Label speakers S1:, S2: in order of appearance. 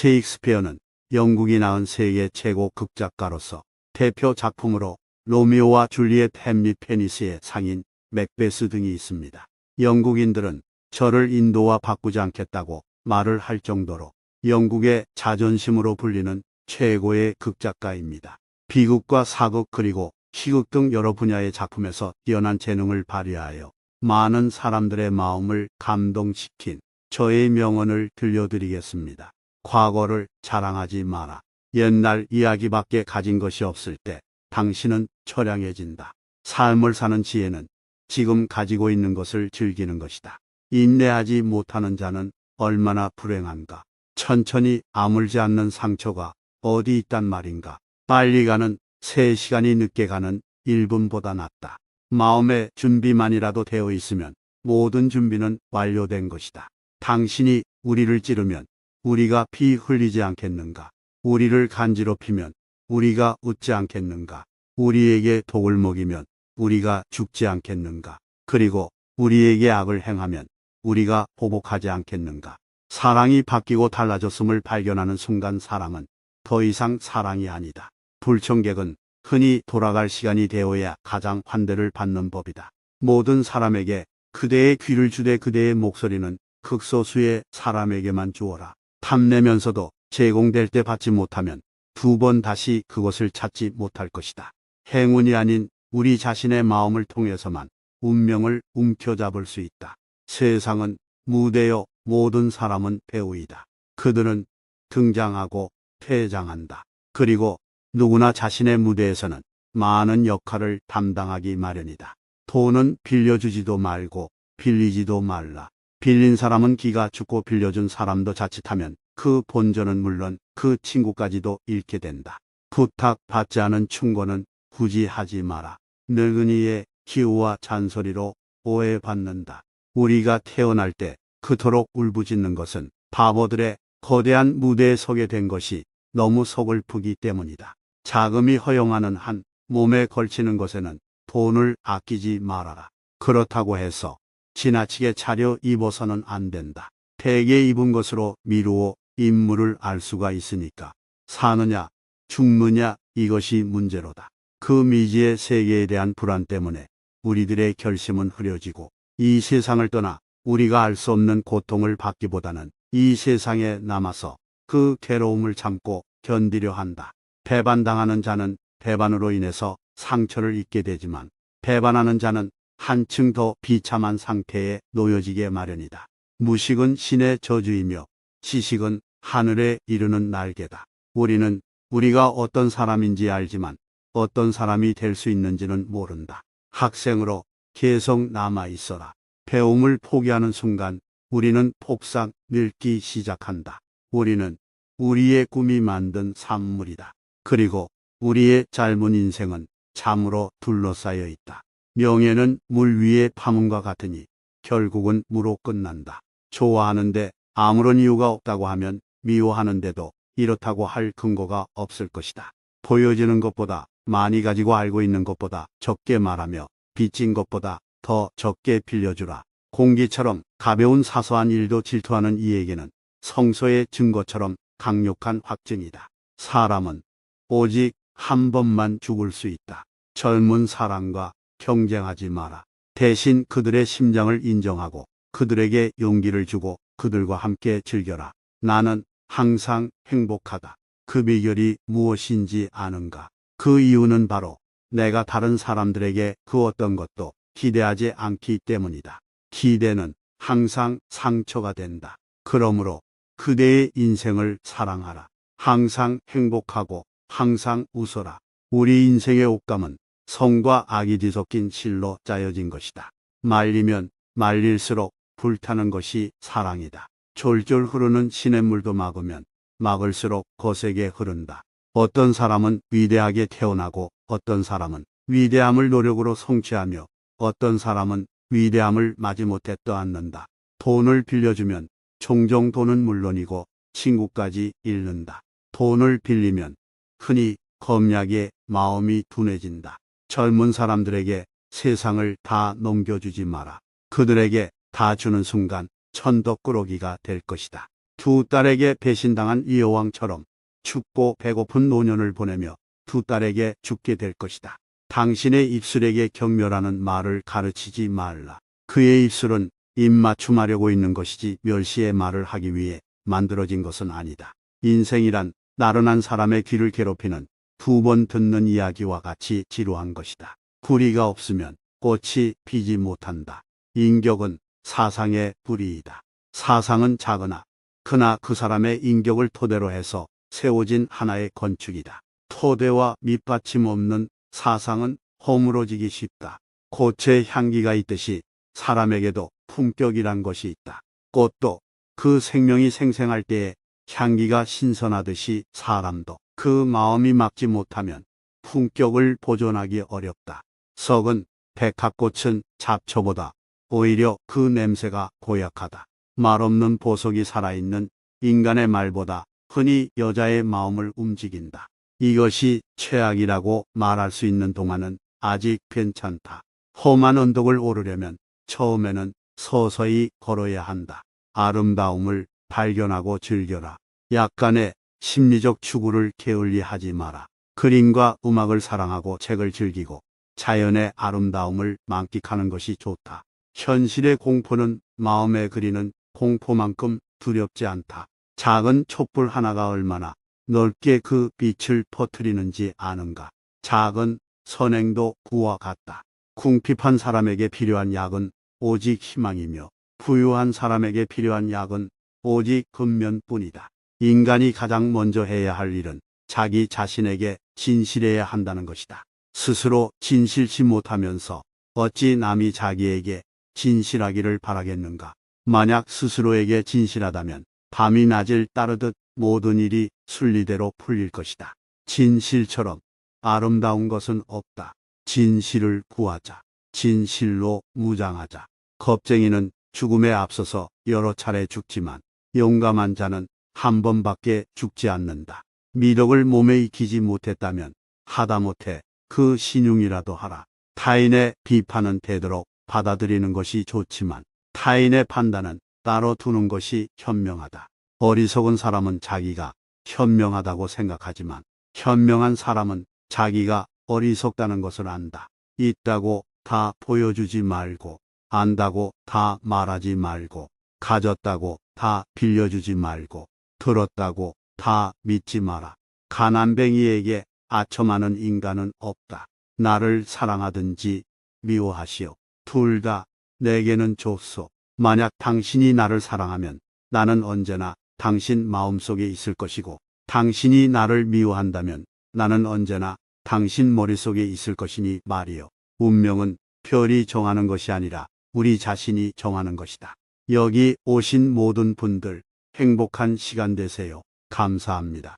S1: 셰익스피어는 영국이 낳은 세계 최고 극작가로서 대표 작품으로 로미오와 줄리엣, 햄릿, 페니스의 상인, 맥베스 등이 있습니다. 영국인들은 저를 인도와 바꾸지 않겠다고 말을 할 정도로 영국의 자존심으로 불리는 최고의 극작가입니다. 비극과 사극 그리고 희극 등 여러 분야의 작품에서 뛰어난 재능을 발휘하여 많은 사람들의 마음을 감동시킨 저의 명언을 들려드리겠습니다. 과거를 자랑하지 마라. 옛날 이야기밖에 가진 것이 없을 때 당신은 처량해진다. 삶을 사는 지혜는 지금 가지고 있는 것을 즐기는 것이다. 인내하지 못하는 자는 얼마나 불행한가. 천천히 아물지 않는 상처가 어디 있단 말인가. 빨리 가는 3시간이 늦게 가는 1분보다 낫다. 마음의 준비만이라도 되어 있으면 모든 준비는 완료된 것이다. 당신이 우리를 찌르면 우리가 피 흘리지 않겠는가? 우리를 간지럽히면 우리가 웃지 않겠는가? 우리에게 독을 먹이면 우리가 죽지 않겠는가? 그리고 우리에게 악을 행하면 우리가 보복하지 않겠는가? 사랑이 바뀌고 달라졌음을 발견하는 순간 사랑은 더 이상 사랑이 아니다. 불청객은 흔히 돌아갈 시간이 되어야 가장 환대를 받는 법이다. 모든 사람에게 그대의 귀를 주되 그대의 목소리는 극소수의 사람에게만 주어라. 탐내면서도 제공될 때 받지 못하면 2번 다시 그것을 찾지 못할 것이다. 행운이 아닌 우리 자신의 마음을 통해서만 운명을 움켜잡을 수 있다. 세상은 무대요, 모든 사람은 배우이다. 그들은 등장하고 퇴장한다. 그리고 누구나 자신의 무대에서는 많은 역할을 담당하기 마련이다. 돈은 빌려주지도 말고 빌리지도 말라. 빌린 사람은 기가 죽고 빌려준 사람도 자칫하면 그 본전은 물론 그 친구까지도 잃게 된다. 부탁받지 않은 충고는 굳이 하지 마라. 늙은이의 기우와 잔소리로 오해받는다. 우리가 태어날 때 그토록 울부짖는 것은 바보들의 거대한 무대에 서게 된 것이 너무 서글프기 때문이다. 자금이 허용하는 한 몸에 걸치는 것에는 돈을 아끼지 말아라. 그렇다고 해서 지나치게 차려 입어서는 안 된다. 대개 입은 것으로 미루어 인물을 알 수가 있으니까 사느냐 죽느냐 이것이 문제로다. 그 미지의 세계에 대한 불안 때문에 우리들의 결심은 흐려지고 이 세상을 떠나 우리가 알 수 없는 고통을 받기보다는 이 세상에 남아서 그 괴로움을 참고 견디려 한다. 배반당하는 자는 배반으로 인해서 상처를 입게 되지만 배반하는 자는 한층 더 비참한 상태에 놓여지게 마련이다. 무식은 신의 저주이며 지식은 하늘에 이르는 날개다. 우리는 우리가 어떤 사람인지 알지만 어떤 사람이 될 수 있는지는 모른다. 학생으로 계속 남아 있어라. 배움을 포기하는 순간 우리는 폭삭 늙기 시작한다. 우리는 우리의 꿈이 만든 산물이다. 그리고 우리의 짧은 인생은 잠으로 둘러싸여 있다. 명예는 물 위의 파문과 같으니 결국은 무로 끝난다. 좋아하는데 아무런 이유가 없다고 하면 미워하는데도 이렇다고 할 근거가 없을 것이다. 보여지는 것보다 많이 가지고 알고 있는 것보다 적게 말하며 빚진 것보다 더 적게 빌려주라. 공기처럼 가벼운 사소한 일도 질투하는 이에게는 성서의 증거처럼 강력한 확증이다. 사람은 오직 한 번만 죽을 수 있다. 젊은 사람과 경쟁하지 마라. 대신 그들의 심장을 인정하고 그들에게 용기를 주고 그들과 함께 즐겨라. 나는 항상 행복하다. 그 비결이 무엇인지 아는가? 그 이유는 바로 내가 다른 사람들에게 그 어떤 것도 기대하지 않기 때문이다. 기대는 항상 상처가 된다. 그러므로 그대의 인생을 사랑하라. 항상 행복하고 항상 웃어라. 우리 인생의 옷감은 성과 악이 뒤섞인 실로 짜여진 것이다. 말리면 말릴수록 불타는 것이 사랑이다. 졸졸 흐르는 시냇물도 막으면 막을수록 거세게 흐른다. 어떤 사람은 위대하게 태어나고 어떤 사람은 위대함을 노력으로 성취하며 어떤 사람은 위대함을 마지못해 떠안는다. 돈을 빌려주면 종종 돈은 물론이고 친구까지 잃는다. 돈을 빌리면 흔히 겁나게 마음이 둔해진다. 젊은 사람들에게 세상을 다 넘겨주지 마라. 그들에게 다 주는 순간 천덕꾸러기가 될 것이다. 두 딸에게 배신당한 이 여왕처럼 춥고 배고픈 노년을 보내며 두 딸에게 죽게 될 것이다. 당신의 입술에게 경멸하는 말을 가르치지 말라. 그의 입술은 입맞춤하려고 있는 것이지 멸시의 말을 하기 위해 만들어진 것은 아니다. 인생이란 나른한 사람의 귀를 괴롭히는 두 번 듣는 이야기와 같이 지루한 것이다. 구리가 없으면 꽃이 피지 못한다. 인격은 사상의 뿌리이다. 사상은 작으나 그나 그 사람의 인격을 토대로 해서 세워진 하나의 건축이다. 토대와 밑받침 없는 사상은 허물어지기 쉽다. 꽃의 향기가 있듯이 사람에게도 품격이란 것이 있다. 꽃도 그 생명이 생생할 때에 향기가 신선하듯이 사람도 그 마음이 막지 못하면 품격을 보존하기 어렵다. 썩은 백합꽃은 잡초보다 오히려 그 냄새가 고약하다. 말없는 보석이 살아있는 인간의 말보다 흔히 여자의 마음을 움직인다. 이것이 최악이라고 말할 수 있는 동안은 아직 괜찮다. 험한 언덕을 오르려면 처음에는 서서히 걸어야 한다. 아름다움을 발견하고 즐겨라. 약간의 심리적 추구를 게을리 하지 마라. 그림과 음악을 사랑하고 책을 즐기고 자연의 아름다움을 만끽하는 것이 좋다. 현실의 공포는 마음에 그리는 공포만큼 두렵지 않다. 작은 촛불 하나가 얼마나 넓게 그 빛을 퍼뜨리는지 아는가. 작은 선행도 구와 같다. 궁핍한 사람에게 필요한 약은 오직 희망이며 부유한 사람에게 필요한 약은 오직 근면뿐이다. 인간이 가장 먼저 해야 할 일은 자기 자신에게 진실해야 한다는 것이다. 스스로 진실치 못하면서 어찌 남이 자기에게 진실하기를 바라겠는가. 만약 스스로에게 진실하다면 밤이 낮을 따르듯 모든 일이 순리대로 풀릴 것이다. 진실처럼 아름다운 것은 없다. 진실을 구하자. 진실로 무장하자. 겁쟁이는 죽음에 앞서서 여러 차례 죽지만 용감한 자는 한 번밖에 죽지 않는다. 미덕을 몸에 익히지 못했다면 하다못해 그 신용이라도 하라. 타인의 비판은 되도록 받아들이는 것이 좋지만 타인의 판단은 따로 두는 것이 현명하다. 어리석은 사람은 자기가 현명하다고 생각하지만 현명한 사람은 자기가 어리석다는 것을 안다. 있다고 다 보여주지 말고 안다고 다 말하지 말고 가졌다고 다 빌려주지 말고 들었다고 다 믿지 마라. 가난뱅이에게 아첨하는 인간은 없다. 나를 사랑하든지 미워하시오. 둘 다 내게는 좋소. 만약 당신이 나를 사랑하면 나는 언제나 당신 마음속에 있을 것이고 당신이 나를 미워한다면 나는 언제나 당신 머릿속에 있을 것이니 말이요. 운명은 별이 정하는 것이 아니라 우리 자신이 정하는 것이다. 여기 오신 모든 분들 행복한 시간 되세요. 감사합니다.